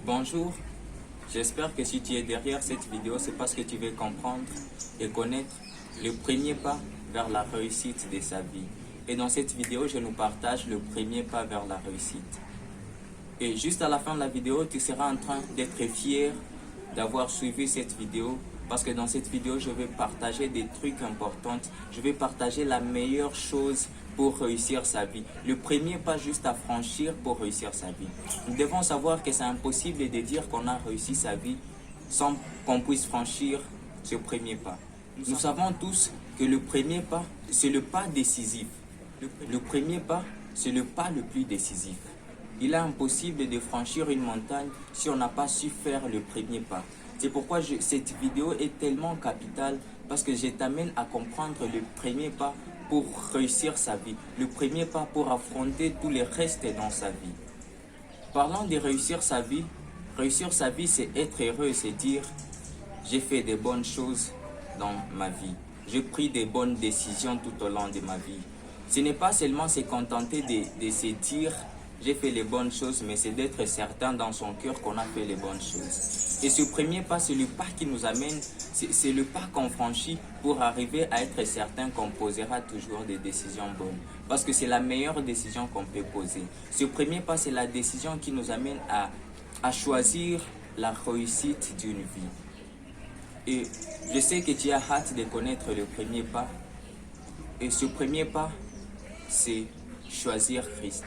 Bonjour, j'espère que si tu es derrière cette vidéo, c'est parce que tu veux comprendre et connaître le premier pas vers la réussite de sa vie. Et dans cette vidéo, je nous partage le premier pas vers la réussite. Et juste à la fin de la vidéo, tu seras en train d'être fier d'avoir suivi cette vidéo parce que dans cette vidéo, je vais partager des trucs importants. Je vais partager la meilleure chose pour réussir sa vie. Le premier pas juste à franchir pour réussir sa vie. Nous devons savoir que c'est impossible de dire qu'on a réussi sa vie sans qu'on puisse franchir ce premier pas. Nous savons tous que le premier pas, c'est le pas décisif. Le premier pas, c'est le pas le plus décisif. Il est impossible de franchir une montagne si on n'a pas su faire le premier pas. C'est pourquoi cette vidéo est tellement capitale, parce que je t'amène à comprendre le premier pas pour réussir sa vie, le premier pas pour affronter tous les restes dans sa vie. Parlant de réussir sa vie, c'est être heureux, c'est dire j'ai fait des bonnes choses dans ma vie, j'ai pris des bonnes décisions tout au long de ma vie. Ce n'est pas seulement se contenter de se dire j'ai fait les bonnes choses, mais c'est d'être certain dans son cœur qu'on a fait les bonnes choses. Et ce premier pas, c'est le pas qui nous amène, c'est le pas qu'on franchit pour arriver à être certain qu'on posera toujours des décisions bonnes. Parce que c'est la meilleure décision qu'on peut poser. Ce premier pas, c'est la décision qui nous amène à choisir la réussite d'une vie. Et je sais que tu as hâte de connaître le premier pas. Et ce premier pas, c'est choisir Christ.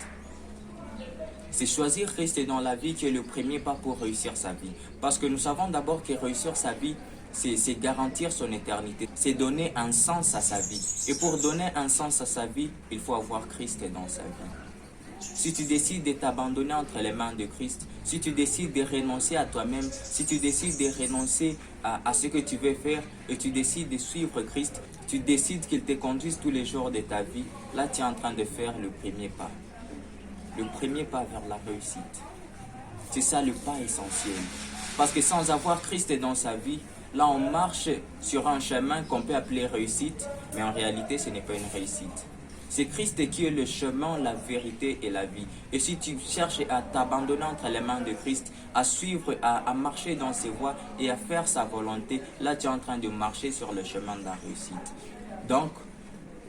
C'est choisir Christ dans la vie qui est le premier pas pour réussir sa vie. Parce que nous savons d'abord que réussir sa vie, c'est garantir son éternité. C'est donner un sens à sa vie. Et pour donner un sens à sa vie, il faut avoir Christ dans sa vie. Si tu décides de t'abandonner entre les mains de Christ, si tu décides de renoncer à toi-même, si tu décides de renoncer à ce que tu veux faire et tu décides de suivre Christ, tu décides qu'il te conduise tous les jours de ta vie, là tu es en train de faire le premier pas. Le premier pas vers la réussite. C'est ça le pas essentiel. Parce que sans avoir Christ dans sa vie, là on marche sur un chemin qu'on peut appeler réussite, mais en réalité ce n'est pas une réussite. C'est Christ qui est le chemin, la vérité et la vie. Et si tu cherches à t'abandonner entre les mains de Christ, à suivre, à marcher dans ses voies et à faire sa volonté, là tu es en train de marcher sur le chemin de la réussite. Donc,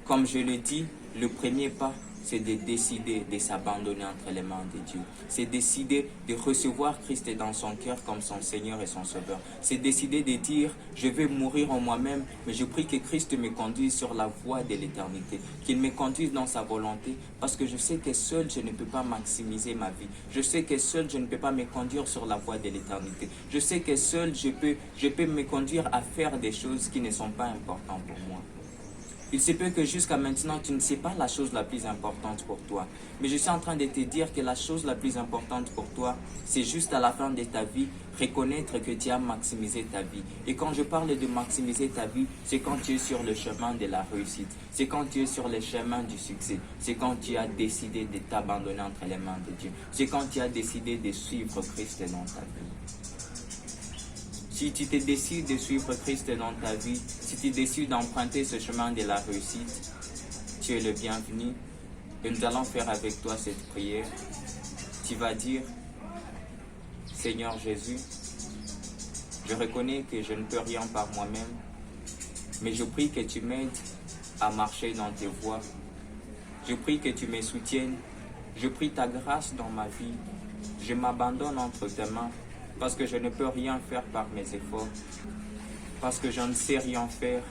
comme je le dis, le premier pas, c'est de décider de s'abandonner entre les mains de Dieu. C'est décider de recevoir Christ dans son cœur comme son Seigneur et son Sauveur. C'est décider de dire, je vais mourir en moi-même, mais je prie que Christ me conduise sur la voie de l'éternité. Qu'il me conduise dans sa volonté, parce que je sais que seul je ne peux pas maximiser ma vie. Je sais que seul je ne peux pas me conduire sur la voie de l'éternité. Je sais que seul je peux me conduire à faire des choses qui ne sont pas importantes pour moi. Il se peut que jusqu'à maintenant, tu ne sais pas la chose la plus importante pour toi. Mais je suis en train de te dire que la chose la plus importante pour toi, c'est juste à la fin de ta vie, reconnaître que tu as maximisé ta vie. Et quand je parle de maximiser ta vie, c'est quand tu es sur le chemin de la réussite. C'est quand tu es sur le chemin du succès. C'est quand tu as décidé de t'abandonner entre les mains de Dieu. C'est quand tu as décidé de suivre Christ dans ta vie. Si tu te décides de suivre Christ dans ta vie, si tu décides d'emprunter ce chemin de la réussite, tu es le bienvenu. Et nous allons faire avec toi cette prière. Tu vas dire, Seigneur Jésus, je reconnais que je ne peux rien par moi-même, mais je prie que tu m'aides à marcher dans tes voies. Je prie que tu me soutiennes. Je prie ta grâce dans ma vie. Je m'abandonne entre tes mains. Parce que je ne peux rien faire par mes efforts, parce que je ne sais rien faire.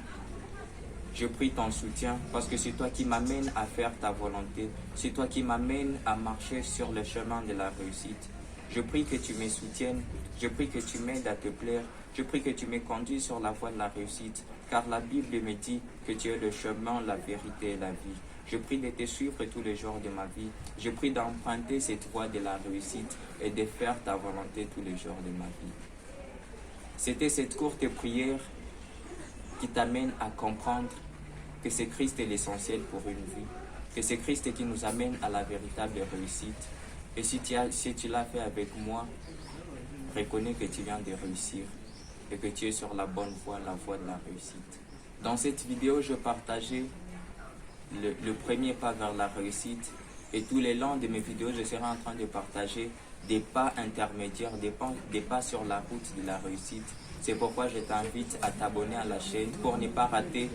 Je prie ton soutien, parce que c'est toi qui m'amènes à faire ta volonté. C'est toi qui m'amènes à marcher sur le chemin de la réussite. Je prie que tu me soutiennes, je prie que tu m'aides à te plaire. Je prie que tu me conduis sur la voie de la réussite, car la Bible me dit que tu es le chemin, la vérité et la vie. Je prie de te suivre tous les jours de ma vie. Je prie d'emprunter cette voie de la réussite et de faire ta volonté tous les jours de ma vie. C'était cette courte prière qui t'amène à comprendre que c'est Christ est l'essentiel pour une vie, que c'est Christ qui nous amène à la véritable réussite. Et si tu l'as fait avec moi, reconnais que tu viens de réussir et que tu es sur la bonne voie, la voie de la réussite. Dans cette vidéo, je partageais le premier pas vers la réussite et tout le long de mes vidéos, je serai en train de partager des pas intermédiaires, des pas sur la route de la réussite. C'est pourquoi je t'invite à t'abonner à la chaîne pour ne pas rater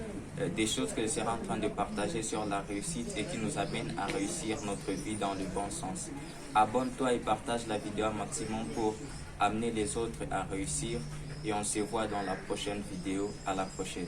des choses que je serai en train de partager sur la réussite et qui nous amènent à réussir notre vie dans le bon sens. Abonne-toi et partage la vidéo un maximum pour amener les autres à réussir. Et on se voit dans la prochaine vidéo. À la prochaine.